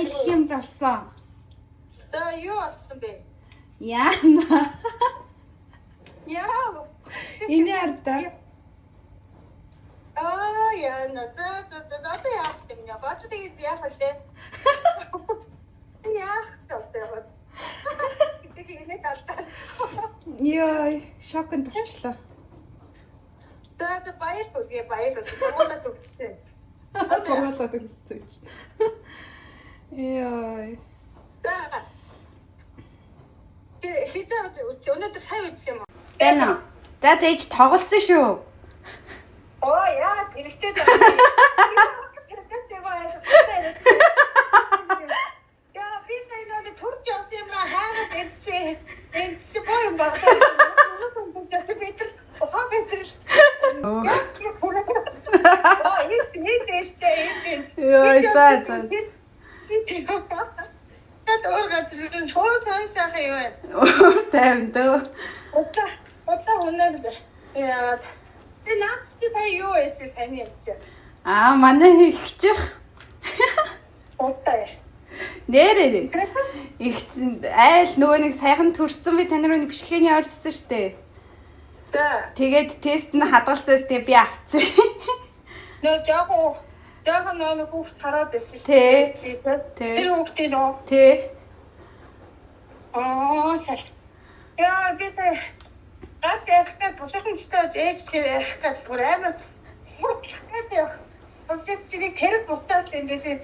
хэлэх юм болсон. За юу болсон бэ? Яана. Яа. Энэ ардаа. Яна. За одоо яах юм яа? Баатар тэгээд яах вэ? Яах вэ? Тэгээд талтай. Йой, шоконд тавчлаа. За баяр хүргээ баяр сургуулаад өгсөн. Сургуулаад өгсөн. Йой. Хизээ өнөөдөр сайн үзсэн юм уу? Бэна. За зээж тоглосон шүү. Оо яа, тэрэгтэй даа. Яа, би сайн төрж явсан юм аа хайгаад эдчээ. Эдчээ боо юм байна. Йой, за. Хоор сонсох юм байна. Өөр тайван дөө. Уцаа хүнээс яа. Тэ наачти сая юу эсэ сайн юм чи. Манай ихчих. Утаа яш. Нэрээ. Ихсэн айл нөгөө нэг сайхан төрсөн би тань руу бичлэгээний олжсон штэ. За. Тэгээд тест нь хадгалцаас тэгээ би авцсан. Нөө жоохон нөгөө хүүхд хараад байсан шүү дээ. Тэр хүүхдийн нөө. Тэ. Шал. Яа би сая гас ярихад бушуухан гистэй ээж тэр ярих гэж бүр амар. Хөөе. Object-ийг тэр буцаад энэ дэсээ